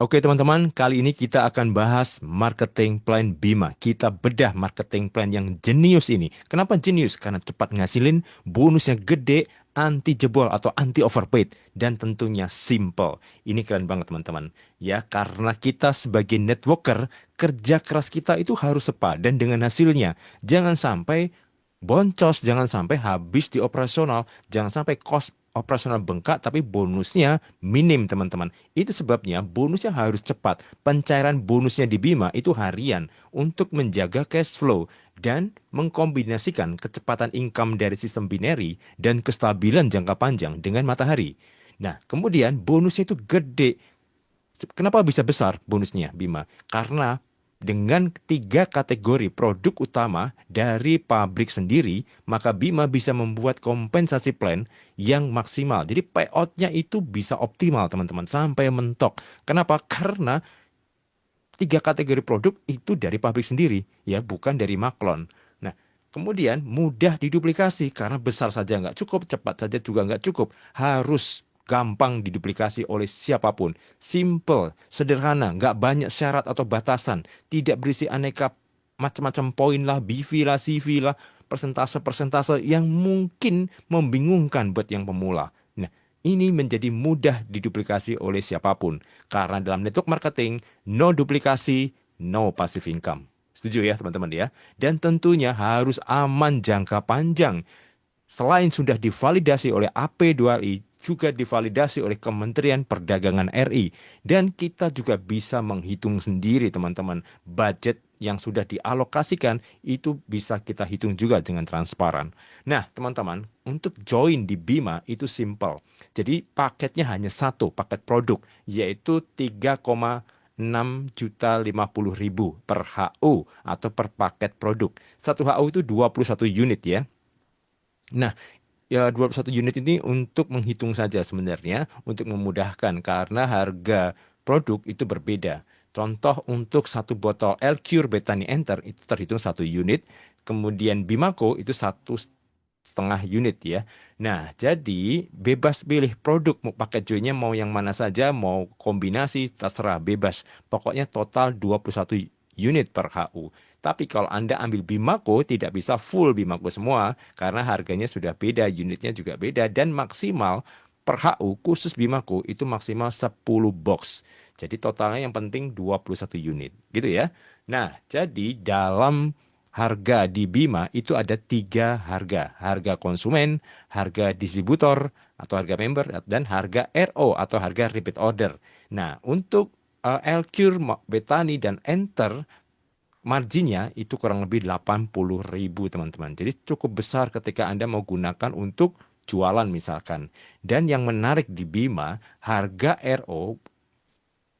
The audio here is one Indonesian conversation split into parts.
Oke teman-teman, kali ini kita akan bahas marketing plan Bima. Kita bedah marketing plan yang jenius ini. Kenapa jenius? Karena cepat ngasilin, bonusnya gede, anti jebol atau anti overpaid, dan tentunya simple. Ini keren banget teman-teman. Ya, karena kita sebagai networker, kerja keras kita itu harus sepadan dengan hasilnya. Jangan sampai boncos, jangan sampai habis di operasional, jangan sampai cost operasional bengkak tapi bonusnya minim teman-teman. Itu sebabnya bonusnya harus cepat. Pencairan bonusnya di Bima itu harian untuk menjaga cash flow dan mengkombinasikan kecepatan income dari sistem binary dan kestabilan jangka panjang dengan matahari. Nah, kemudian bonusnya itu gede. Kenapa bisa besar bonusnya Bima? Karena dengan tiga kategori produk utama dari pabrik sendiri, maka Bima bisa membuat kompensasi plan yang maksimal. Jadi payoutnya itu bisa optimal teman-teman, sampai mentok. Kenapa? Karena tiga kategori produk itu dari pabrik sendiri, ya bukan dari Maklon. Nah, kemudian mudah diduplikasi karena besar saja nggak cukup, cepat saja juga nggak cukup. Harus gampang diduplikasi oleh siapapun. Simple, sederhana, nggak banyak syarat atau batasan. Tidak berisi aneka macam-macam poin lah, BV lah, CV lah, persentase-persentase yang mungkin membingungkan buat yang pemula. Nah, ini menjadi mudah diduplikasi oleh siapapun. Karena dalam network marketing, no duplikasi, no passive income. Setuju ya teman-teman ya? Dan tentunya harus aman jangka panjang. Selain sudah divalidasi oleh AP2LI, juga divalidasi oleh Kementerian Perdagangan RI. Dan kita juga bisa menghitung sendiri teman-teman. Budget yang sudah dialokasikan itu bisa kita hitung juga dengan transparan. Nah teman-teman, untuk join di Bima itu simple. Jadi paketnya hanya satu, paket produk, yaitu 3,650.000 per HU atau per paket produk. Satu HU itu 21 unit ya. Nah, ya 21 unit ini untuk menghitung saja sebenarnya, untuk memudahkan karena harga produk itu berbeda. Contoh untuk satu botol L-Cure Bethany Enter itu terhitung satu unit, kemudian Bimaco itu satu setengah unit ya. Nah, jadi bebas pilih produk mau pakai joinnya mau yang mana saja, mau kombinasi terserah bebas. Pokoknya total 21 unit per HU. Tapi kalau Anda ambil Bimaco tidak bisa full Bimaco semua karena harganya sudah beda, unitnya juga beda dan maksimal per HU khusus Bimaco itu maksimal 10 box. Jadi totalnya yang penting 21 unit, gitu ya. Nah, jadi dalam harga di Bima itu ada tiga harga. Harga konsumen, harga distributor atau harga member, dan harga RO atau harga repeat order. Nah, untuk Elcure, Betani, dan Enter, marginnya itu kurang lebih 80.000 teman-teman. Jadi cukup besar ketika Anda mau gunakan untuk jualan misalkan. Dan yang menarik di Bima, harga RO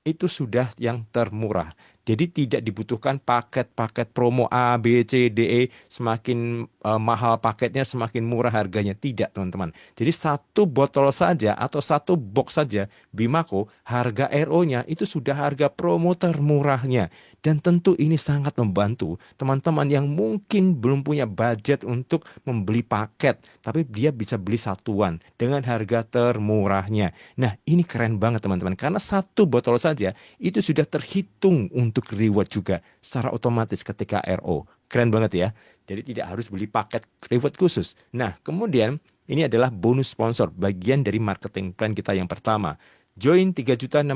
itu sudah yang termurah. Jadi tidak dibutuhkan paket-paket promo A, B, C, D, E. Semakin mahal paketnya, semakin murah harganya. Tidak, teman-teman. Jadi satu botol saja atau satu box saja Bimaco, harga RO-nya itu sudah harga promo termurahnya. Dan tentu ini sangat membantu teman-teman yang mungkin belum punya budget untuk membeli paket. Tapi dia bisa beli satuan dengan harga termurahnya. Nah, ini keren banget teman-teman. Karena satu botol saja itu sudah terhitung untuk reward juga secara otomatis ketika RO. Keren banget ya. Jadi tidak harus beli paket reward khusus. Nah, kemudian ini adalah bonus sponsor, bagian dari marketing plan kita yang pertama. Join 3.650.000,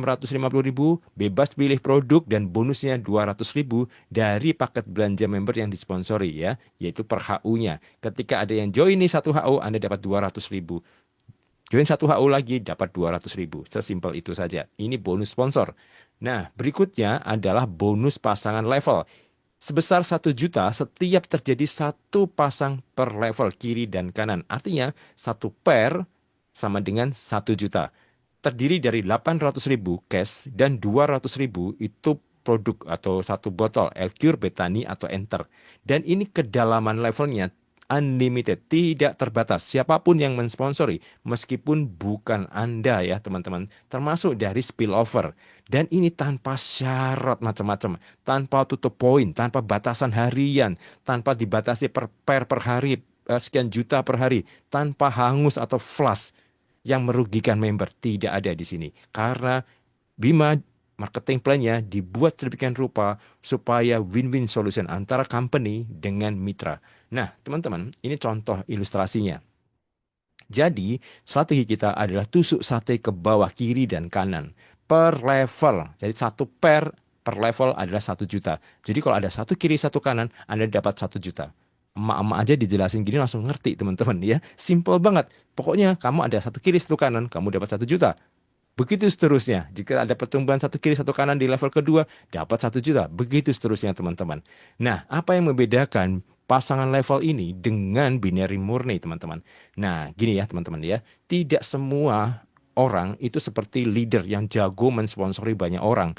bebas pilih produk dan bonusnya 200.000 dari paket belanja member yang disponsori ya, yaitu per HU-nya. Ketika ada yang join nih satu HU, Anda dapat 200.000. Join satu HU lagi dapat 200.000. Sesimpel itu saja. Ini bonus sponsor. Nah, berikutnya adalah bonus pasangan level. Sebesar 1 juta setiap terjadi satu pasang per level kiri dan kanan. Artinya, satu pair sama dengan 1 juta. Terdiri dari 800.000 cash dan 200.000 itu produk atau satu botol Elcure, Betani, atau Enter. Dan ini kedalaman levelnya unlimited, tidak terbatas. Siapapun yang mensponsori, meskipun bukan Anda ya teman-teman, termasuk dari spillover. Dan ini tanpa syarat macam-macam, tanpa tutup poin, tanpa batasan harian, tanpa dibatasi per pair per hari, sekian juta per hari, tanpa hangus atau flash yang merugikan member. Tidak ada di sini. Karena Bima marketing plan-nya dibuat sedemikian rupa supaya win-win solution antara company dengan mitra. Nah, teman-teman, ini contoh ilustrasinya. Jadi, strategi kita adalah tusuk sate ke bawah, kiri, dan kanan. Per level. Jadi, satu per level adalah 1 juta. Jadi, kalau ada satu kiri, satu kanan, Anda dapat 1 juta. Emak-emak aja dijelasin gini langsung ngerti, teman-teman ya. Simple banget. Pokoknya, kamu ada satu kiri, satu kanan, kamu dapat 1 juta. Begitu seterusnya. Jika ada pertumbuhan satu kiri, satu kanan di level kedua, dapat 1 juta. Begitu seterusnya, teman-teman. Nah, apa yang membedakan pasangan level ini dengan binary murni, teman-teman? Nah, gini ya, teman-teman ya. Tidak semua orang itu seperti leader yang jago mensponsori banyak orang.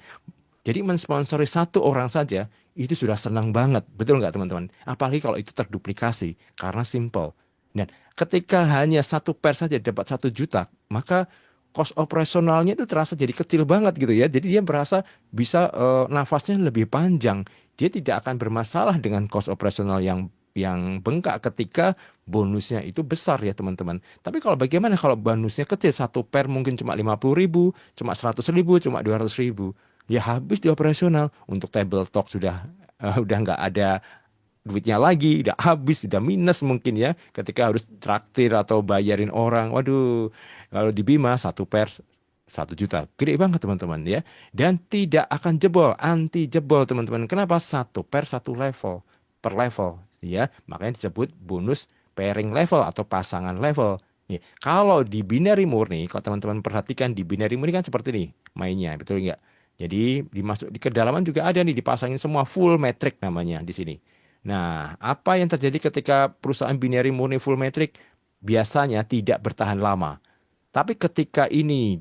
Jadi mensponsori satu orang saja, itu sudah senang banget. Betul nggak, teman-teman? Apalagi kalau itu terduplikasi, karena simple. Dan ketika hanya satu per saja dapat 1 juta, maka cost operasionalnya itu terasa jadi kecil banget gitu ya. Jadi dia merasa bisa nafasnya lebih panjang. Dia tidak akan bermasalah dengan cost operasional yang bengkak ketika bonusnya itu besar ya teman-teman. Tapi kalau bagaimana kalau bonusnya kecil, satu per mungkin cuma 50.000, cuma 100.000, cuma 200.000. Ya habis di operasional. Untuk table talk udah nggak ada duitnya lagi, udah habis, udah minus mungkin ya, ketika harus traktir atau bayarin orang. Waduh, kalau di Bima satu per 1 juta, gede banget teman-teman ya. Dan tidak akan jebol, anti jebol teman-teman. Kenapa? Satu per satu level, per level ya. Makanya disebut bonus pairing level atau pasangan level. Ya, kalau di binary murni, kalau teman-teman perhatikan di binary murni kan seperti ini mainnya, betul nggak? Jadi dimasuk di kedalaman juga ada nih, dipasangin semua full metric namanya di sini. Nah, apa yang terjadi ketika perusahaan binary murni full metric? Biasanya tidak bertahan lama. Tapi ketika ini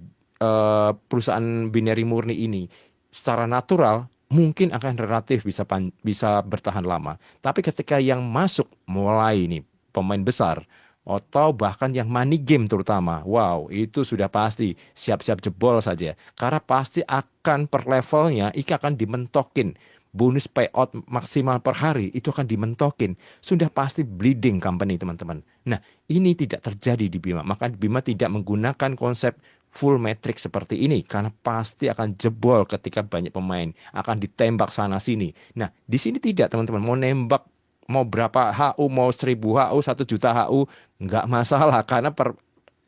perusahaan binary murni ini secara natural mungkin akan relatif bisa bertahan lama. Tapi ketika yang masuk mulai ini pemain besar atau bahkan yang money game terutama, wow, itu sudah pasti siap-siap jebol saja. Karena pasti akan per levelnya akan dimentokin. Bonus payout maksimal per hari itu akan dimentokin. Sudah pasti bleeding company, teman-teman. Nah, ini tidak terjadi di Bima. Maka Bima tidak menggunakan konsep full metric seperti ini. Karena pasti akan jebol ketika banyak pemain. Akan ditembak sana-sini. Nah, di sini tidak, teman-teman. Mau nembak, mau berapa HU, mau 1000 HU, 1 juta HU, nggak masalah. Karena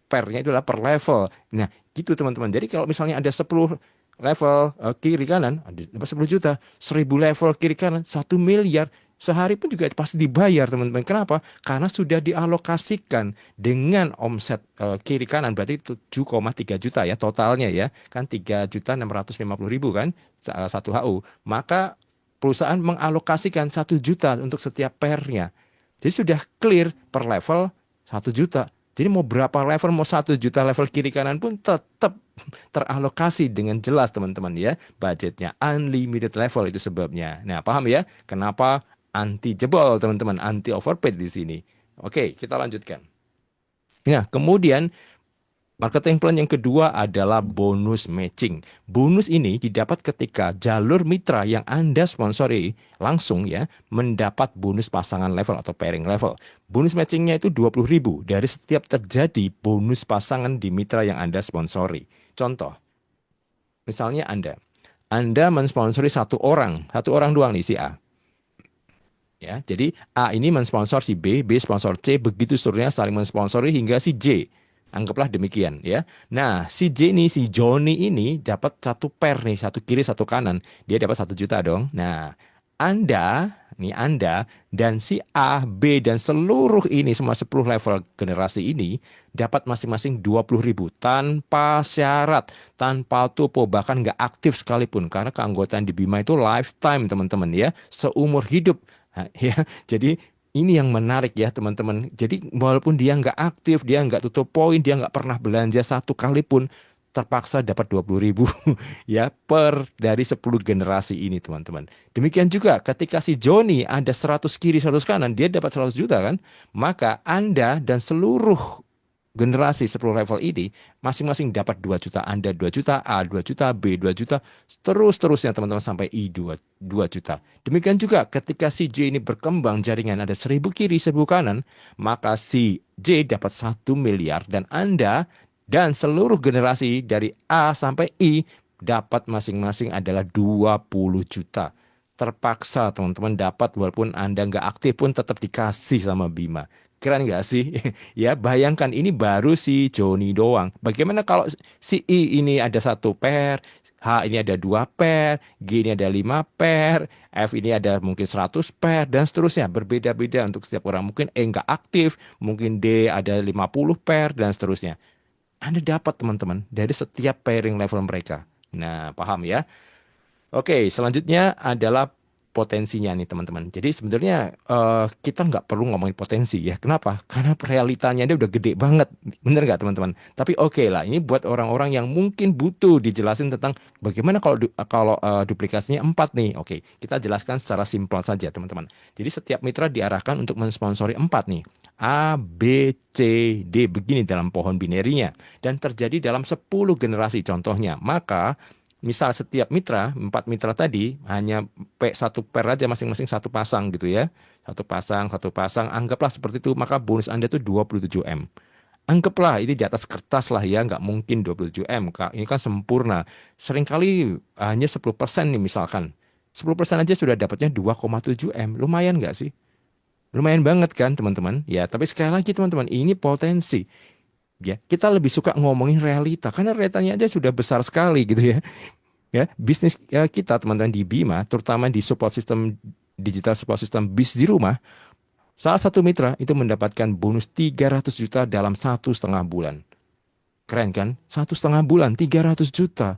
pernya itu adalah per level. Nah, gitu teman-teman. Jadi kalau misalnya ada 10 level kiri kanan, dapat 10 juta, 1000 level kiri kanan, 1 miliar, sehari pun juga pasti dibayar teman-teman. Kenapa? Karena sudah dialokasikan dengan omset kiri kanan, berarti 7,3 juta ya totalnya ya, kan 3.650.000 kan satu HU. Maka perusahaan mengalokasikan 1 juta untuk setiap pairnya. Jadi sudah clear per level 1 juta. Jadi mau berapa level, mau 1 juta level kiri kanan pun tetap teralokasi dengan jelas teman-teman ya. Budgetnya unlimited level, itu sebabnya. Nah, paham ya kenapa anti jebol teman-teman, anti overpaid di sini. Oke, kita lanjutkan. Nah, kemudian marketing plan yang kedua adalah bonus matching. Bonus ini didapat ketika jalur mitra yang Anda sponsori langsung ya mendapat bonus pasangan level atau pairing level. Bonus matchingnya itu 20.000 dari setiap terjadi bonus pasangan di mitra yang Anda sponsori. Contoh, misalnya Anda mensponsori satu orang doang nih, si A. Ya, jadi A ini mensponsor si B sponsor C, begitu seterusnya saling mensponsori hingga si J. Anggaplah demikian ya. Nah, si J ini, si Joni ini dapat satu per nih, satu kiri, satu kanan. Dia dapat 1 juta dong. Nah, Anda dan si A, B, dan seluruh ini, semua 10 level generasi ini, dapat masing-masing 20.000 tanpa syarat, tanpa tupo, bahkan nggak aktif sekalipun. Karena keanggotaan di Bima itu lifetime, teman-teman ya. Seumur hidup. Nah, ya, jadi ini yang menarik ya teman-teman. Jadi walaupun dia nggak aktif, dia nggak tutup poin, dia nggak pernah belanja satu kali pun, terpaksa dapat 20.000 ya dari 10 generasi ini teman-teman. Demikian juga ketika si Joni ada 100 kiri 100 kanan, dia dapat 100 juta kan. Maka Anda dan seluruh generasi 10 level ini masing-masing dapat 2 juta. Anda 2 juta, A 2 juta, B 2 juta, terus-terusnya teman-teman sampai I 2 juta. Demikian juga ketika si J ini berkembang jaringan ada 1000 kiri 1000 kanan, maka si J dapat 1 miliar dan Anda dan seluruh generasi dari A sampai I dapat masing-masing adalah 20 juta. Terpaksa teman-teman dapat walaupun Anda nggak aktif pun tetap dikasih sama Bima. Keren nggak sih? Ya, bayangkan ini baru si Joni doang. Bagaimana kalau si I ini ada 1 pair, H ini ada 2 pair, G ini ada 5 pair, F ini ada mungkin 100 pair, dan seterusnya. Berbeda-beda untuk setiap orang. Mungkin E nggak aktif, mungkin D ada 50 pair, dan seterusnya. Anda dapat teman-teman dari setiap pairing level mereka. Nah, paham ya? Oke, selanjutnya adalah potensinya nih teman-teman. Jadi sebenarnya kita nggak perlu ngomongin potensi ya. Kenapa? Karena realitanya dia udah gede banget. Bener nggak teman-teman? Tapi oke lah, ini buat orang-orang yang mungkin butuh dijelasin tentang bagaimana kalau duplikasinya 4 nih. Oke, kita jelaskan secara simpel saja teman-teman. Jadi setiap mitra diarahkan untuk mensponsori 4 nih. A, B, C, D. Begini dalam pohon binerinya. Dan terjadi dalam 10 generasi contohnya. Maka misal setiap mitra, 4 mitra tadi, hanya satu pair aja masing-masing satu pasang gitu ya. Satu pasang, anggaplah seperti itu, maka bonus Anda itu 27M. Anggaplah ini di atas kertas lah ya, nggak mungkin 27M, Kak. Ini kan sempurna. Seringkali hanya 10% nih misalkan. 10% aja sudah dapatnya 2,7M. Lumayan nggak sih? Lumayan banget kan teman-teman? Ya, tapi sekali lagi teman-teman, ini potensi. Ya, kita lebih suka ngomongin realita karena realitanya aja sudah besar sekali gitu ya. Ya, bisnis ya, kita teman-teman di Bima, terutama di support system digital support system bis di rumah, salah satu mitra itu mendapatkan bonus 300 juta dalam 1,5 bulan. Keren kan? 1,5 bulan 300 juta.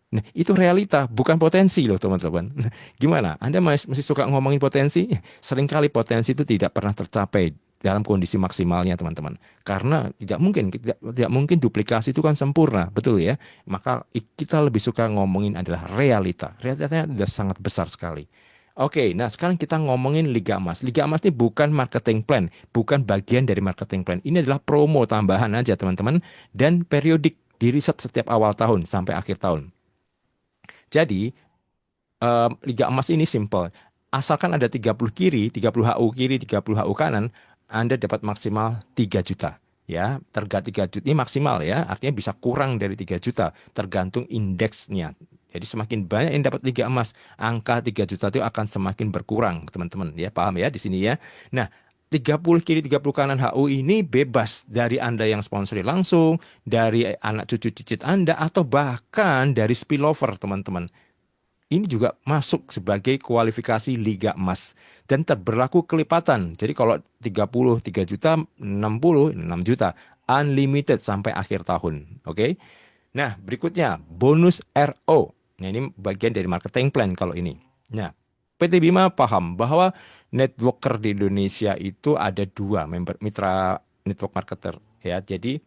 Nah, itu realita, bukan potensi loh teman-teman. Nah, gimana? Anda masih suka ngomongin potensi? Seringkali potensi itu tidak pernah tercapai dalam kondisi maksimalnya teman-teman. Karena tidak mungkin duplikasi itu kan sempurna, betul ya? Maka kita lebih suka ngomongin adalah realita. Realitanya sudah sangat besar sekali. Oke, nah sekarang kita ngomongin Liga Emas. Liga Emas ini bukan marketing plan, bukan bagian dari marketing plan. Ini adalah promo tambahan aja teman-teman, dan periodik, di riset setiap awal tahun sampai akhir tahun. Jadi, Liga Emas ini simple. Asalkan ada 30 kiri, 30 HU kiri, 30 HU kanan, Anda dapat maksimal 3 juta. Ya, 3 juta ini maksimal ya, artinya bisa kurang dari 3 juta, tergantung indeksnya. Jadi semakin banyak yang dapat Liga Emas, angka 3 juta itu akan semakin berkurang, teman-teman. Ya, paham ya di sini ya. Nah, 30 kiri, 30 kanan HU ini bebas dari Anda yang sponsori langsung, dari anak cucu cicit Anda, atau bahkan dari spillover, teman-teman. Ini juga masuk sebagai kualifikasi Liga Emas dan berlaku kelipatan. Jadi kalau 3 juta, 6 juta, unlimited sampai akhir tahun. Oke. Nah, berikutnya bonus RO. Nah, ini bagian dari marketing plan kalau ini. Nah, PT Bima paham bahwa networker di Indonesia itu ada 2 mitra network marketer ya. Jadi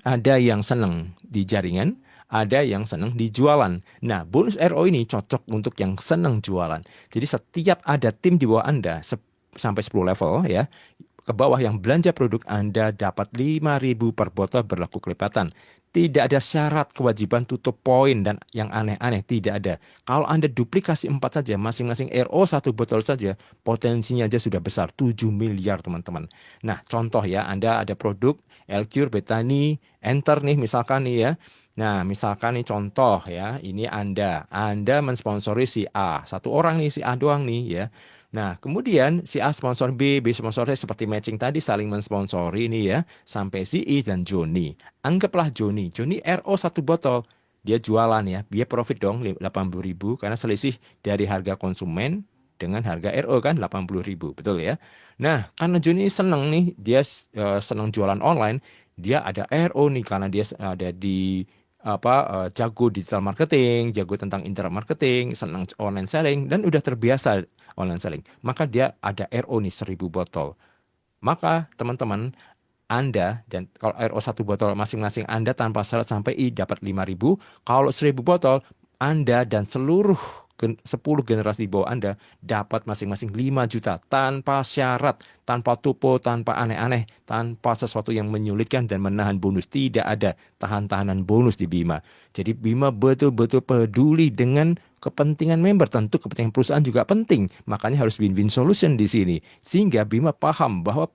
ada yang senang di jaringan, ada yang senang di jualan. Nah, bonus RO ini cocok untuk yang senang jualan. Jadi setiap ada tim di bawah Anda sampai 10 level ya, ke bawah yang belanja produk Anda dapat 5.000 per botol berlaku kelipatan. Tidak ada syarat kewajiban tutup poin dan yang aneh-aneh, tidak ada. Kalau Anda duplikasi 4 saja, masing-masing RO 1 botol saja, potensinya aja sudah besar, 7 miliar teman-teman. Nah, contoh ya, Anda ada produk Elcure, Betani, Enter nih misalkan nih ya. Nah, misalkan nih contoh ya, ini Anda mensponsori si A, 1 orang nih, si A doang nih ya. Nah, kemudian si A sponsor B, B sponsor C, seperti matching tadi saling mensponsori ini ya, sampai si I dan Joni. Anggaplah Joni RO 1 botol, dia jualan ya, dia profit dong 80.000 karena selisih dari harga konsumen dengan harga RO kan 80.000, betul ya. Nah, karena Joni seneng nih, dia seneng jualan online, dia ada RO nih karena dia ada di jago digital marketing, jago tentang internet marketing, senang online selling, dan udah terbiasa online selling. Maka dia ada RO nih 1.000 botol. Maka teman-teman, Anda, dan kalau RO 1 botol masing-masing Anda tanpa syarat sampai I dapat 5.000. Kalau 1.000 botol, Anda dan seluruh 10 generasi di bawah Anda dapat masing-masing 5 juta tanpa syarat, tanpa tupo, tanpa aneh-aneh, tanpa sesuatu yang menyulitkan dan menahan bonus. Tidak ada tahan-tahanan bonus di Bima. Jadi Bima betul-betul peduli dengan kepentingan member. Tentu kepentingan perusahaan juga penting. Makanya harus win-win solution di sini. Sehingga Bima paham bahwa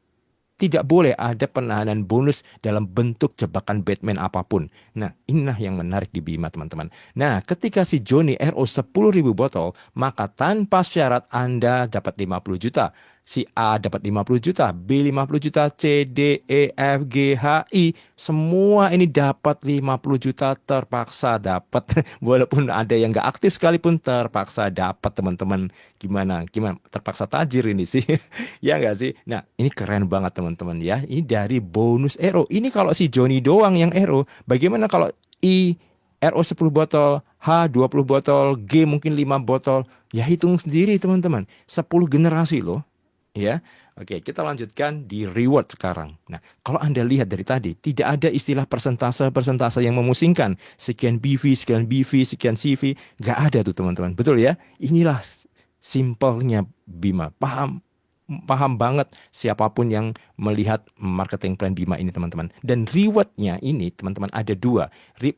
Tidak boleh ada penahanan bonus dalam bentuk jebakan Batman apapun. Nah, inilah yang menarik di Bima, teman-teman. Nah, ketika si Joni RO 10.000 botol, maka tanpa syarat Anda dapat 50 juta. Si A dapat 50 juta, B 50 juta, C, D, E, F, G, H, I. Semua ini dapat 50 juta, terpaksa dapat. Walaupun ada yang nggak aktif sekalipun terpaksa dapat, teman-teman. Gimana? Gimana? Terpaksa tajir ini sih. Ya nggak sih? Nah, ini keren banget, teman-teman ya. Ini dari bonus RO. Ini kalau si Joni doang yang RO. Bagaimana kalau I RO 10 botol, H 20 botol, G mungkin 5 botol. Ya hitung sendiri, teman-teman. 10 generasi loh. Ya, oke, kita lanjutkan di reward sekarang. Nah, kalau Anda lihat dari tadi, tidak ada istilah persentase-persentase yang memusingkan. Sekian BV, sekian BV, sekian CV. Nggak ada tuh, teman-teman. Betul ya? Inilah simpelnya Bima. Paham? Paham banget siapapun yang melihat marketing plan Bima ini, teman-teman. Dan rewardnya ini, teman-teman, ada dua.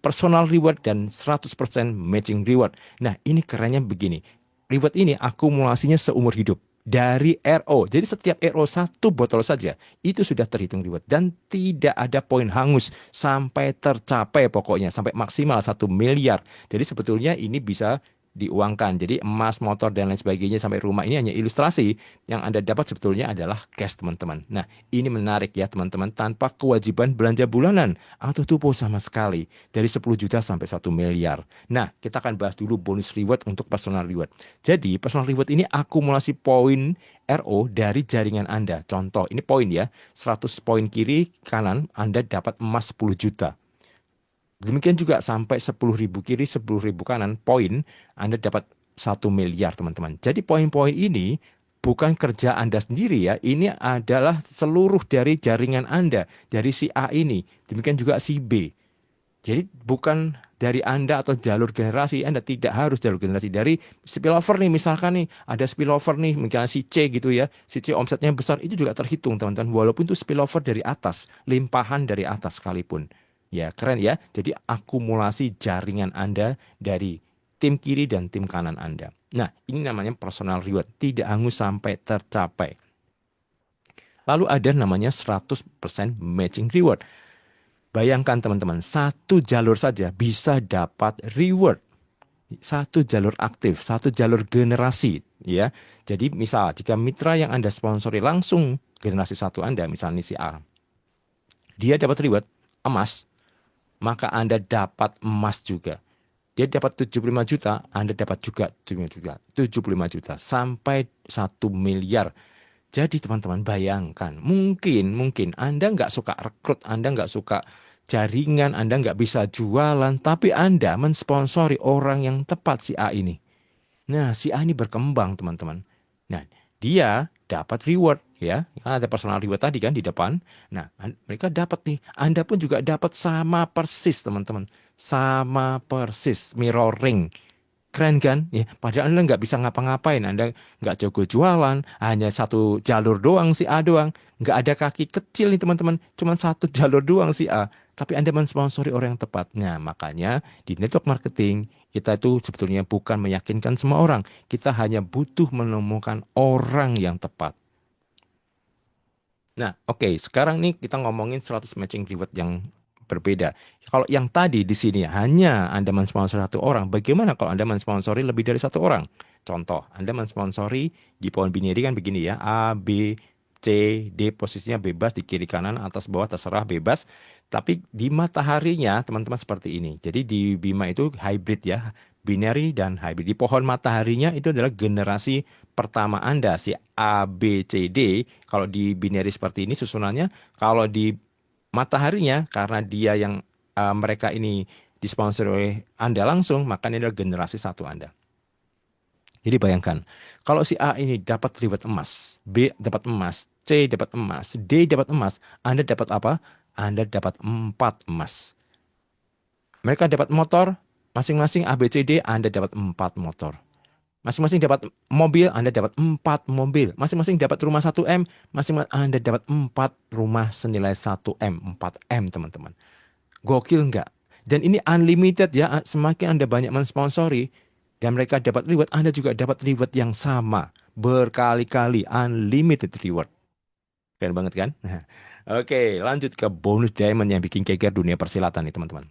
Personal reward dan 100% matching reward. Nah, ini kerennya begini. Reward ini akumulasinya seumur hidup dari RO. Jadi setiap RO satu botol saja itu sudah terhitung reward dan tidak ada poin hangus sampai tercapai, pokoknya sampai maksimal 1 miliar. Jadi sebetulnya ini bisa diuangkan. Jadi emas, motor dan lain sebagainya sampai rumah ini hanya ilustrasi. Yang Anda dapat sebetulnya adalah cash, teman-teman. Nah, ini menarik ya, teman-teman, tanpa kewajiban belanja bulanan atau tupo sama sekali dari 10 juta sampai 1 miliar. Nah, kita akan bahas dulu bonus reward untuk personal reward. Jadi, personal reward ini akumulasi poin RO dari jaringan Anda. Contoh, ini poin ya. 100 poin kiri, kanan, Anda dapat emas 10 juta. Demikian juga sampai 10.000 kiri, 10.000 kanan, poin, Anda dapat 1 miliar, teman-teman. Jadi poin-poin ini bukan kerja Anda sendiri ya. Ini adalah seluruh dari jaringan Anda, dari si A ini. Demikian juga si B. Jadi bukan dari Anda atau jalur generasi. Anda tidak harus jalur generasi. Dari spillover nih, misalkan nih, ada spillover nih, misalnya si C gitu ya. Si C omsetnya besar, itu juga terhitung, teman-teman. Walaupun itu spillover dari atas, limpahan dari atas sekalipun. Ya, keren ya. Jadi akumulasi jaringan Anda dari tim kiri dan tim kanan Anda. Nah, ini namanya personal reward. Tidak hangus sampai tercapai. Lalu ada namanya 100% matching reward. Bayangkan, teman-teman, satu jalur saja bisa dapat reward. Satu jalur aktif, satu jalur generasi. Ya. Jadi misal, jika mitra yang Anda sponsori langsung generasi satu Anda, misalnya si A, dia dapat reward emas, maka Anda dapat emas juga. Dia dapat 75 juta, Anda dapat juga 75 juta sampai 1 miliar. Jadi teman-teman bayangkan, mungkin Anda nggak suka rekrut, Anda nggak suka jaringan, Anda nggak bisa jualan, tapi Anda mensponsori orang yang tepat, si A ini. Nah, si A ini berkembang, teman-teman. Nah, dia dapat reward ya. Kan ada personal reward tadi kan di depan. Nah, mereka dapat nih. Anda pun juga dapat sama persis, teman-teman. Sama persis, mirroring. Keren kan? Ya, padahal Anda nggak bisa ngapa-ngapain. Anda nggak jago jualan, hanya satu jalur doang si A doang. Nggak ada kaki kecil nih, teman-teman. Cuma satu jalur doang si A. Tapi Anda mensponsori orang yang tepat. Nah, makanya di network marketing kita itu sebetulnya bukan meyakinkan semua orang. Kita hanya butuh menemukan orang yang tepat. Nah, oke, sekarang nih kita ngomongin 100 matching reward yang berbeda. Kalau yang tadi di sini hanya Anda mensponsori satu orang, bagaimana kalau Anda mensponsori lebih dari satu orang? Contoh, Anda mensponsori di pohon binary kan begini ya, A, B, C, D posisinya bebas di kiri kanan, atas bawah terserah bebas. Tapi di mataharinya teman-teman seperti ini. Jadi di Bima itu hybrid ya, binary dan hybrid. Di pohon mataharinya itu adalah generasi pertama Anda, si A, B, C, D. Kalau di binary seperti ini susunannya, kalau di mataharinya karena dia yang mereka ini disponsori oleh Anda langsung, maka ini adalah generasi satu Anda. Jadi bayangkan, kalau si A ini dapat reward emas, B dapat emas, C dapat emas, D dapat emas, Anda dapat apa? Anda dapat 4 emas. Mereka dapat motor, masing-masing A, B, C, D, Anda dapat 4 motor. Masing-masing dapat mobil, Anda dapat 4 mobil. Masing-masing dapat rumah 1M, masing-masing Anda dapat 4 rumah senilai 1M, 4M, teman-teman. Gokil enggak? Dan ini unlimited ya, semakin Anda banyak mensponsori, dan mereka dapat reward, Anda juga dapat reward yang sama. Berkali-kali, unlimited reward. Keren banget kan? Oke, lanjut ke bonus diamond yang bikin geger dunia persilatan nih teman-teman.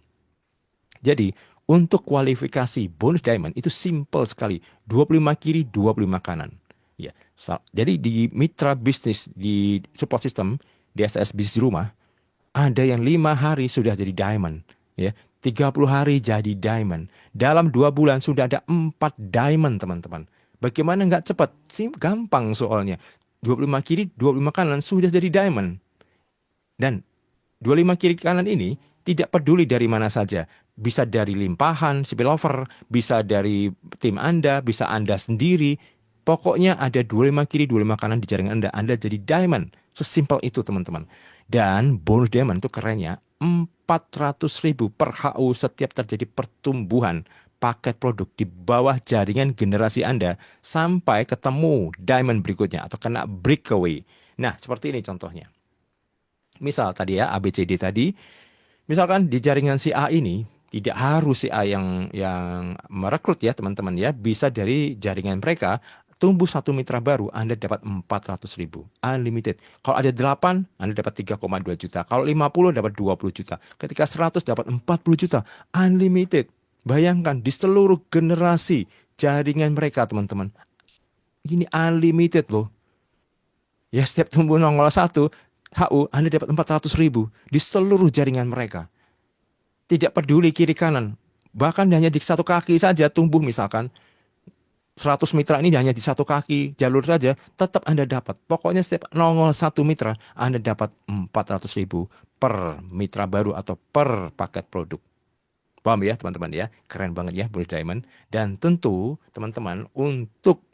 Jadi, untuk kualifikasi bonus diamond itu simple sekali. 25 kiri, 25 kanan. Ya, jadi di mitra bisnis di support system, di SS bisnis rumah, ada yang 5 hari sudah jadi diamond. Ya, 30 hari jadi diamond. Dalam 2 bulan sudah ada 4 diamond, teman-teman. Bagaimana nggak cepat? Gampang soalnya. 25 kiri, 25 kanan sudah jadi diamond. Dan 25 kiri kanan ini tidak peduli dari mana saja. Bisa dari limpahan, spillover, bisa dari tim Anda, bisa Anda sendiri. Pokoknya ada 25 kiri, 25 kanan di jaringan Anda. Anda jadi diamond. Sesimpel itu teman-teman. Dan bonus diamond itu kerennya 400.000 per HU setiap terjadi pertumbuhan paket produk di bawah jaringan generasi Anda sampai ketemu diamond berikutnya atau kena breakaway. Nah, seperti ini contohnya. Misal tadi ya ABCD tadi, misalkan di jaringan si A ini tidak harus si A yang merekrut ya teman-teman ya, bisa dari jaringan mereka tumbuh satu mitra baru Anda dapat 400.000 unlimited. Kalau ada 8 Anda dapat 3,2 juta. Kalau 50 dapat 20 juta. Ketika 100 dapat 40 juta unlimited. Bayangkan di seluruh generasi jaringan mereka teman-teman. Ini unlimited loh. Ya setiap tumbuh 0,1 HU Anda dapat 400.000 di seluruh jaringan mereka. Tidak peduli kiri kanan. Bahkan hanya di satu kaki saja tumbuh misalkan 100 mitra ini hanya di satu kaki jalur saja, tetap Anda dapat. Pokoknya setiap 001 mitra Anda dapat 400.000 per mitra baru atau per paket produk. Paham ya teman-teman ya? Keren banget ya bonus diamond. Dan tentu teman-teman untuk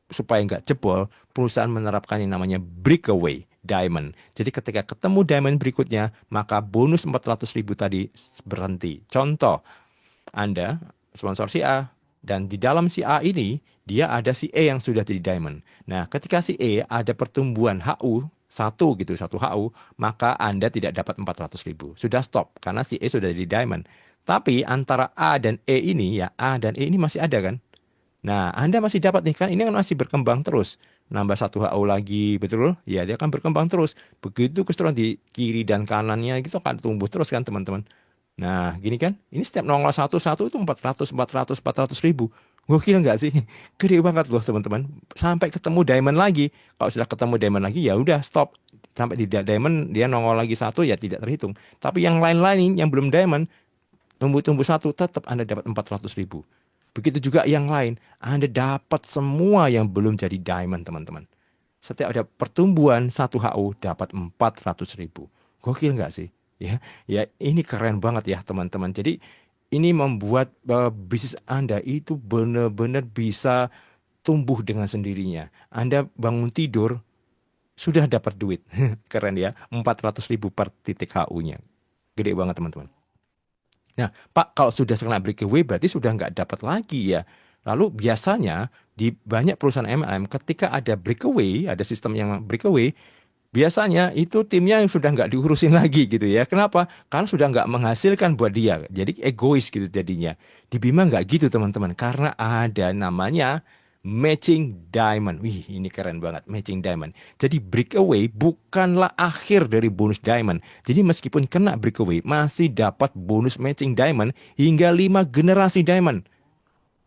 supaya nggak jebol, perusahaan menerapkan yang namanya breakaway diamond. Jadi ketika ketemu diamond berikutnya, maka bonus 400.000 tadi berhenti. Contoh, Anda sponsor si A, dan di dalam si A ini, dia ada si E yang sudah jadi diamond. Nah, ketika si E ada pertumbuhan HU, satu gitu, satu HU, maka Anda tidak dapat 400.000. Sudah stop, karena si E sudah jadi diamond. Tapi antara A dan E ini, ya A dan E ini masih ada kan? Nah, Anda masih dapat nih kan, ini kan masih berkembang terus. Nambah satu HU lagi, betul? Ya, dia akan berkembang terus. Begitu keseluruhan di kiri dan kanannya, gitu akan tumbuh terus kan teman-teman. Nah, gini kan, ini setiap 0,1 satu itu 400 ribu. Gokil nggak sih? Gede banget loh teman-teman. Sampai ketemu diamond lagi. Kalau sudah ketemu diamond lagi, ya udah stop. Sampai di diamond, dia nongol lagi satu, ya tidak terhitung. Tapi yang lain-lain, yang belum diamond, tumbuh-tumbuh satu, tetap Anda dapat 400.000. Begitu juga yang lain, Anda dapat semua yang belum jadi diamond, teman-teman. Setiap ada pertumbuhan satu HU dapat 400.000. Gokil nggak sih? Ya, ya ini keren banget ya, teman-teman. Jadi ini membuat bisnis Anda itu benar-benar bisa tumbuh dengan sendirinya. Anda bangun tidur sudah dapat duit. Keren ya, 400.000 per titik HU-nya. Gede banget, teman-teman. Nah, Pak, kalau sudah kena breakaway berarti sudah nggak dapat lagi ya. Lalu biasanya di banyak perusahaan MLM ketika ada breakaway, ada sistem yang breakaway, biasanya itu timnya yang sudah nggak diurusin lagi gitu ya. Kenapa? Karena sudah nggak menghasilkan buat dia. Jadi egois gitu jadinya. Di Bima nggak gitu teman-teman. Karena ada namanya matching diamond. Wih, ini keren banget. Matching diamond. Jadi breakaway bukanlah akhir dari bonus diamond. Jadi meskipun kena breakaway, masih dapat bonus matching diamond hingga 5 generasi diamond.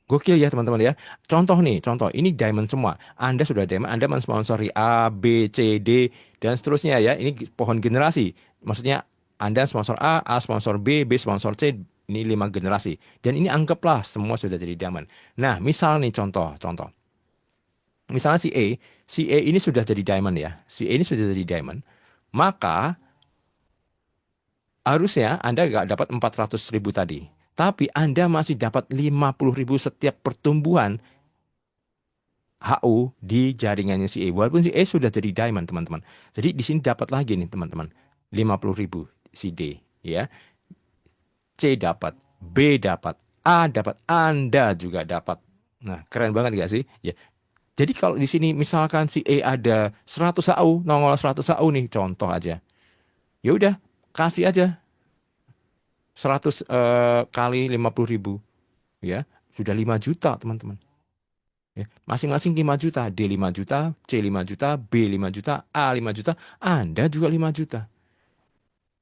Gokil ya teman-teman ya. Contoh nih, contoh. Ini diamond semua. Anda sudah diamond, Anda mensponsori A, B, C, D, dan seterusnya ya. Ini pohon generasi. Maksudnya Anda sponsor A, A sponsor B, B sponsor C. Ini 5 generasi. Dan ini anggaplah semua sudah jadi diamond. Nah, misal nih contoh, contoh. Misalnya si A ini sudah jadi diamond ya. Si A ini sudah jadi diamond. Maka harusnya Anda nggak dapat 400.000 tadi. Tapi Anda masih dapat 50.000 setiap pertumbuhan HU di jaringannya si A. Walaupun si A sudah jadi diamond, teman-teman. Jadi di sini dapat lagi nih, teman-teman. 50.000 si D, ya. C dapat, B dapat, A dapat, Anda juga dapat. Nah, keren banget gak sih? Ya. Jadi kalau di sini misalkan si A ada 100 HU, nongol 100 HU nih, contoh aja. Ya udah, kasih aja 100 kali 50.000, ya. Sudah 5 juta, teman-teman. Ya, masing-masing 5 juta, D 5 juta, C 5 juta, B 5 juta, A 5 juta, Anda juga 5 juta.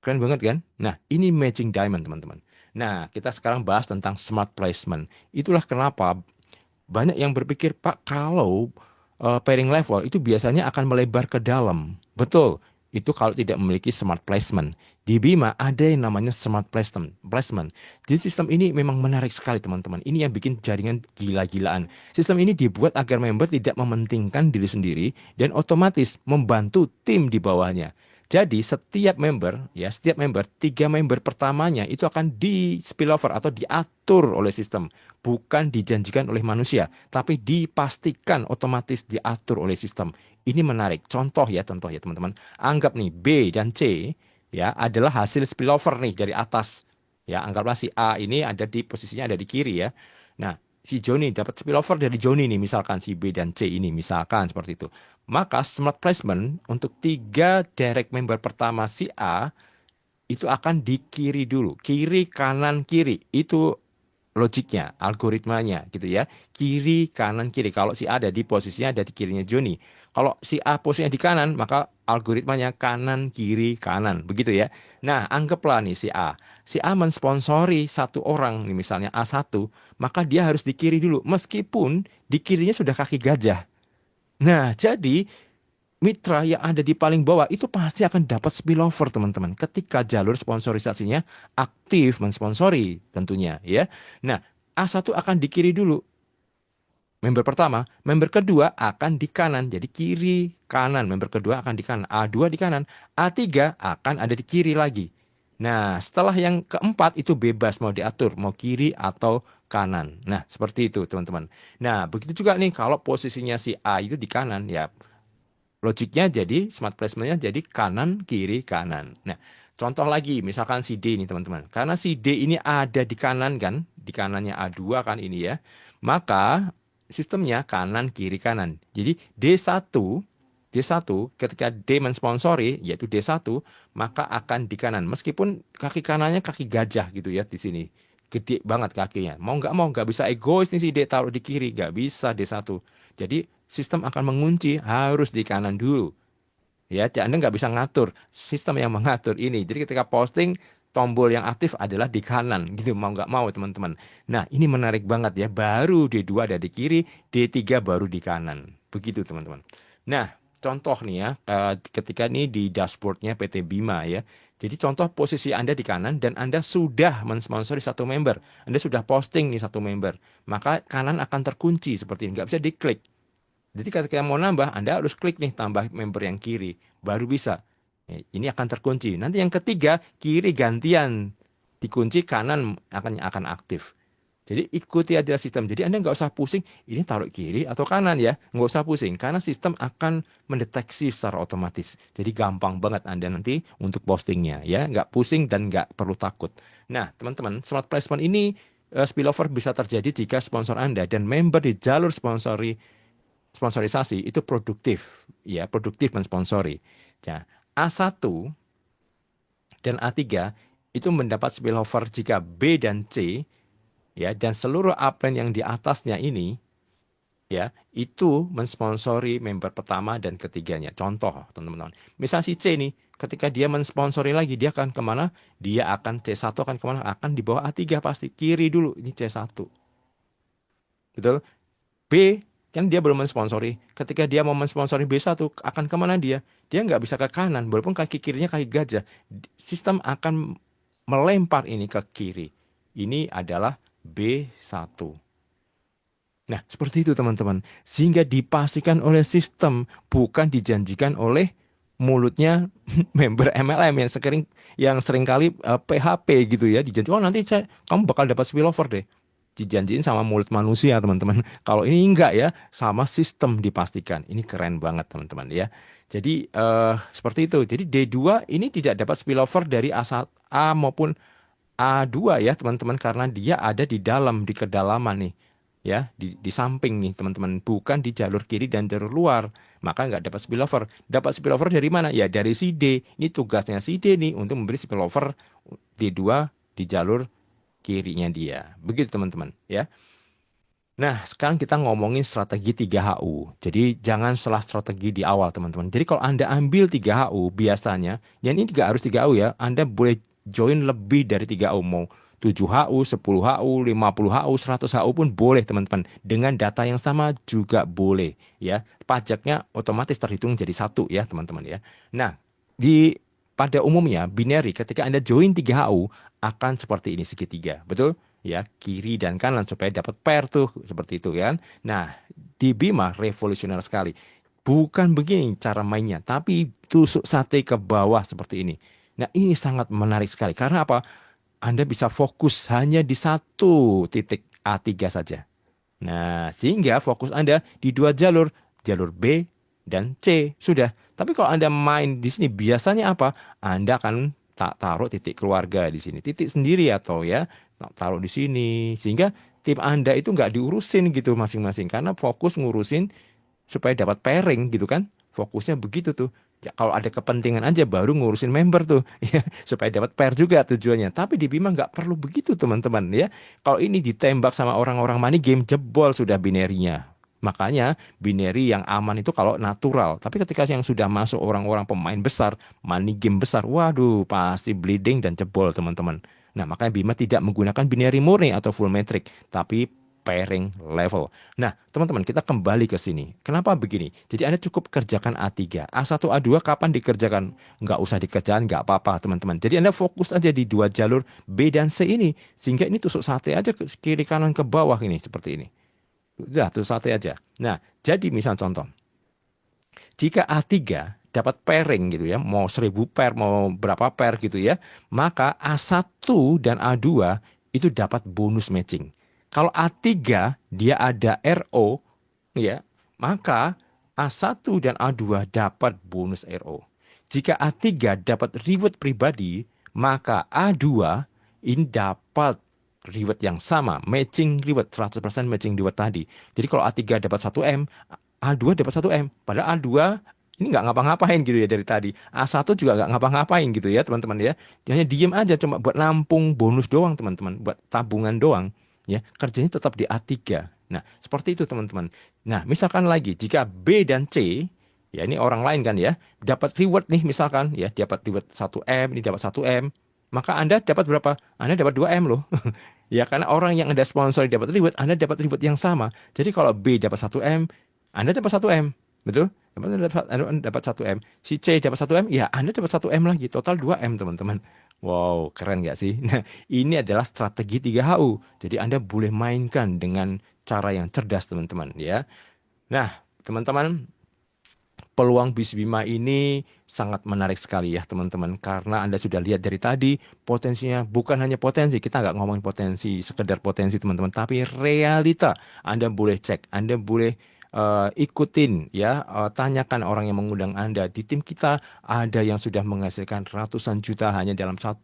Keren banget kan? Nah, ini matching diamond, teman-teman. Nah, kita sekarang bahas tentang smart placement. Itulah kenapa banyak yang berpikir, Pak, kalau pairing level itu biasanya akan melebar ke dalam. Betul, itu kalau tidak memiliki smart placement. Di Bima ada yang namanya smart placement. Jadi sistem ini memang menarik sekali, teman-teman. Ini yang bikin jaringan gila-gilaan. Sistem ini dibuat agar member tidak mementingkan diri sendiri dan otomatis membantu tim di bawahnya. Jadi setiap member, 3 member pertamanya itu akan di spillover atau diatur oleh sistem, bukan dijanjikan oleh manusia, tapi dipastikan otomatis diatur oleh sistem. Ini menarik. Contoh ya teman-teman. Anggap nih B dan C ya adalah hasil spillover nih dari atas. Ya, anggaplah si A ini ada di posisinya ada di kiri ya. Nah, si Joni dapat spillover dari Joni nih, misalkan si B dan C ini, misalkan seperti itu. Maka smart placement untuk 3 direct member pertama si A itu akan di kiri dulu. Kiri, kanan, kiri. Itu logiknya, algoritmanya gitu ya. Kiri, kanan, kiri. Kalau si A ada di posisinya ada di kirinya Joni. Kalau si A posisinya di kanan, maka algoritmanya kanan, kiri, kanan. Begitu ya. Nah, anggaplah nih si A. Si A mensponsori satu orang, nih misalnya A1, maka dia harus di kiri dulu. Meskipun di kirinya sudah kaki gajah. Nah, jadi mitra yang ada di paling bawah itu pasti akan dapat spillover, teman-teman, ketika jalur sponsorisasinya aktif mensponsori tentunya ya. Nah, A1 akan di kiri dulu, member pertama. Member kedua akan di kanan, jadi kiri kanan. Member kedua akan di kanan, A2 di kanan, A3 akan ada di kiri lagi. Nah, setelah yang keempat itu bebas mau diatur, mau kiri atau kanan. Nah, seperti itu teman-teman. Nah, begitu juga nih kalau posisinya si A itu di kanan, ya logiknya jadi smart placementnya jadi kanan, kiri, kanan. Nah, contoh lagi, misalkan si D ini teman-teman. Karena si D ini ada di kanan kan, di kanannya A2 kan ini ya. Maka sistemnya kanan, kiri, kanan. Jadi D1 ketika D mensponsori, yaitu D1, maka akan di kanan. Meskipun kaki kanannya kaki gajah gitu ya di sini. Gede banget kakinya. Mau nggak bisa egois nih si D taruh di kiri. Nggak bisa D1. Jadi sistem akan mengunci harus di kanan dulu. Ya, jadi Anda nggak bisa ngatur. Sistem yang mengatur ini. Jadi ketika posting, tombol yang aktif adalah di kanan. Gitu, mau nggak mau teman-teman. Nah, ini menarik banget ya. Baru D2 ada di kiri, D3 baru di kanan. Begitu teman-teman. Nah, contoh nih ya, ketika ini di dashboardnya PT Bima ya. Jadi contoh posisi Anda di kanan dan Anda sudah mensponsori satu member. Anda sudah posting nih satu member. Maka kanan akan terkunci seperti ini. Nggak bisa diklik. Jadi ketika mau nambah, Anda harus klik nih tambah member yang kiri. Baru bisa. Ini akan terkunci. Nanti yang ketiga, kiri gantian. Dikunci, kanan akan aktif. Jadi ikuti aja sistem. Jadi Anda nggak usah pusing, ini taruh kiri atau kanan ya. Nggak usah pusing, karena sistem akan mendeteksi secara otomatis. Jadi gampang banget Anda nanti untuk postingnya ya. Nggak pusing dan nggak perlu takut. Nah teman-teman, smart placement ini spillover bisa terjadi jika sponsor Anda dan member di jalur sponsorisasi itu produktif. Ya, produktif mensponsori. Ya, A1 dan A3 itu mendapat spillover jika B dan C ya dan seluruh upline yang di atasnya ini ya itu mensponsori member pertama dan ketiganya. Contoh teman-teman, misal si C nih ketika dia mensponsori lagi dia akan kemana? Dia akan C1 akan kemana? Akan di bawah A3 pasti, kiri dulu, ini C1, betul. B kan dia belum mensponsori, ketika dia mau mensponsori B1 akan kemana dia nggak bisa ke kanan walaupun kaki kirinya kaki gajah. Sistem akan melempar ini ke kiri. Ini adalah B1. Nah, seperti itu teman-teman. Sehingga dipastikan oleh sistem, bukan dijanjikan oleh mulutnya member MLM yang sering kali PHP gitu ya. Dijanji, oh nanti kamu bakal dapat spillover deh. Dijanjiin sama mulut manusia teman-teman. Kalau ini enggak ya, sama sistem dipastikan. Ini keren banget teman-teman ya. Jadi seperti itu. Jadi D2 ini tidak dapat spillover dari A maupun A2 ya teman-teman, karena dia ada di dalam, di kedalaman nih ya, di samping nih teman-teman, bukan di jalur kiri dan jalur luar, maka nggak dapat spillover dari mana ya, dari si D. Ini tugasnya si D nih untuk memberi spillover D2 di jalur kirinya dia, begitu teman-teman ya. Nah, sekarang kita ngomongin strategi 3HU. Jadi jangan salah strategi di awal, teman-teman. Jadi kalau Anda ambil 3HU biasanya, ya ini tidak harus 3HU ya, Anda boleh join lebih dari 3HU. Mau 7HU, 10HU, 50HU, 100HU pun boleh, teman-teman. Dengan data yang sama juga boleh, ya. Pajaknya otomatis terhitung jadi satu ya, teman-teman ya. Nah, di pada umumnya binary ketika Anda join 3HU akan seperti ini segitiga, betul? Ya, kiri dan kanan supaya dapat pair tuh seperti itu kan. Nah, di Bima revolusioner sekali. Bukan begini cara mainnya, tapi tusuk sate ke bawah seperti ini. Nah, ini sangat menarik sekali karena apa? Anda bisa fokus hanya di satu titik A3 saja. Nah, sehingga fokus Anda di dua jalur, jalur B dan C. Sudah. Tapi kalau Anda main di sini biasanya apa? Anda akan tak taruh titik keluarga di sini, titik sendiri atau ya taruh di sini. Sehingga tim Anda itu nggak diurusin gitu masing-masing karena fokus ngurusin supaya dapat pairing gitu kan. Fokusnya begitu tuh. Ya, kalau ada kepentingan aja baru ngurusin member tuh ya supaya dapat pair juga tujuannya. Tapi di Bima nggak perlu begitu teman-teman ya. Kalau ini ditembak sama orang-orang money game jebol sudah binerinya. Makanya binary yang aman itu kalau natural. Tapi ketika yang sudah masuk orang-orang pemain besar, money game besar, waduh pasti bleeding dan jebol teman-teman. Nah makanya Bima tidak menggunakan binary murni atau full metric. Tapi pairing level. Nah, teman-teman, kita kembali ke sini. Kenapa begini? Jadi Anda cukup kerjakan A3. A1, A2 kapan dikerjakan? Nggak usah dikerjakan, nggak apa-apa, teman-teman. Jadi Anda fokus aja di dua jalur B dan C ini. Sehingga ini tusuk sate aja ke kiri kanan ke bawah ini, seperti ini. Udah, tusuk sate aja. Nah, jadi misal contoh. Jika A3 dapat pairing gitu ya, mau 1000 pair, mau berapa pair gitu ya, maka A1 dan A2 itu dapat bonus matching. Kalau A3 dia ada RO ya, maka A1 dan A2 dapat bonus RO. Jika A3 dapat reward pribadi, maka A2 ini dapat reward yang sama, matching reward, 100% matching reward tadi. Jadi kalau A3 dapat 1M, A2 dapat 1M. Padahal A2 ini nggak ngapa-ngapain gitu ya dari tadi. A1 juga nggak ngapa-ngapain gitu ya teman-teman ya. Dia hanya diem aja cuma buat nampung bonus doang teman-teman. Buat tabungan doang. Ya, kerjanya tetap di A3. Nah, seperti itu teman-teman. Nah, misalkan lagi jika B dan C, ya ini orang lain kan ya, dapat reward nih misalkan ya, dapat reward 1M, ini dapat 1M, maka Anda dapat berapa? Anda dapat 2M loh. Ya, karena orang yang Anda sponsori dapat reward, Anda dapat reward yang sama. Jadi kalau B dapat 1M, Anda dapat 1M. Betul? Anda dapat 1M. Si C dapat 1M, ya Anda dapat 1M lagi. Total 2M, teman-teman. Wow, keren nggak sih? Nah, ini adalah strategi 3HU. Jadi Anda boleh mainkan dengan cara yang cerdas, teman-teman. Ya. Nah, teman-teman, peluang Bima ini sangat menarik sekali ya teman-teman. Karena Anda sudah lihat dari tadi potensinya bukan hanya potensi. Kita nggak ngomongin potensi, sekedar potensi teman-teman. Tapi realita. Anda boleh cek, Anda boleh ikutin ya, tanyakan orang yang mengundang Anda. Di tim kita ada yang sudah menghasilkan ratusan juta hanya dalam 1,5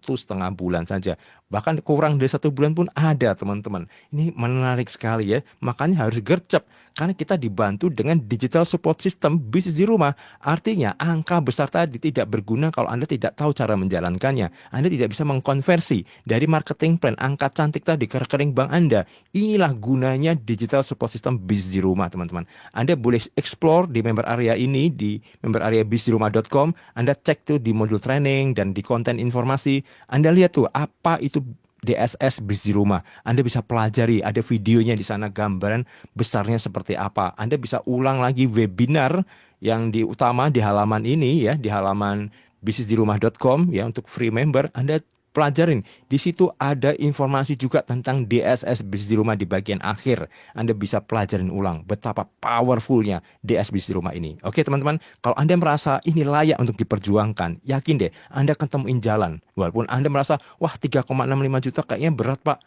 bulan saja. Bahkan kurang dari 1 bulan pun ada teman-teman. Ini menarik sekali ya. Makanya harus gercep. Karena kita dibantu dengan digital support system bisnis di rumah. Artinya angka besar tadi tidak berguna kalau Anda tidak tahu cara menjalankannya. Anda tidak bisa mengkonversi dari marketing plan angka cantik tadi ke rekening bank Anda. Inilah gunanya digital support system bisnis di rumah teman-teman. Anda boleh explore di member area ini di member area bisnisdirumah.com. Anda cek tuh di modul training dan di konten informasi. Anda lihat tuh apa itu DSS bisnis di rumah. Anda bisa pelajari, ada videonya di sana gambaran besarnya seperti apa. Anda bisa ulang lagi webinar yang utama di halaman ini ya, di halaman bisnisdirumah.com ya untuk free member. Anda pelajarin. Di situ ada informasi juga tentang DSS bisnis di rumah di bagian akhir. Anda bisa pelajarin ulang betapa powerfulnya DS bisnis di rumah ini. Oke teman-teman, kalau Anda merasa ini layak untuk diperjuangkan, yakin deh Anda akan temuin jalan. Walaupun Anda merasa, wah 3,65 juta kayaknya berat Pak.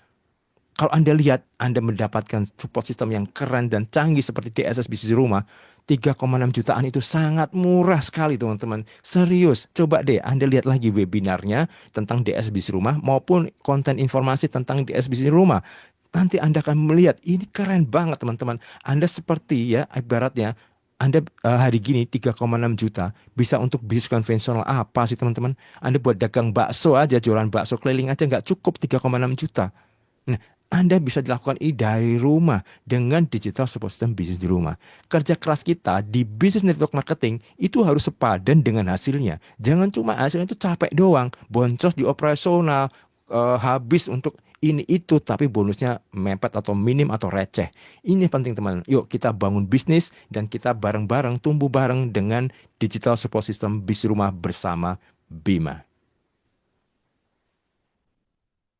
Kalau Anda lihat, Anda mendapatkan support system yang keren dan canggih seperti DSS bisnis di rumah, 3,6 jutaan itu sangat murah sekali teman-teman. Serius, coba deh Anda lihat lagi webinarnya tentang DS bisnis rumah maupun konten informasi tentang DS bisnis rumah. Nanti Anda akan melihat ini keren banget teman-teman. Anda seperti ya ibaratnya Anda hari gini 3,6 juta bisa untuk bisnis konvensional apa sih teman-teman? Anda buat dagang bakso aja, jualan bakso keliling aja nggak cukup 3,6 juta. Nah, Anda bisa dilakukan ini dari rumah dengan digital support system bisnis di rumah. Kerja keras kita di bisnis network marketing itu harus sepadan dengan hasilnya. Jangan cuma hasilnya itu capek doang, boncos di operasional, habis untuk ini itu, tapi bonusnya mepet atau minim atau receh. Ini penting teman. Yuk kita bangun bisnis dan kita bareng-bareng tumbuh bareng dengan digital support system bisnis rumah bersama Bima.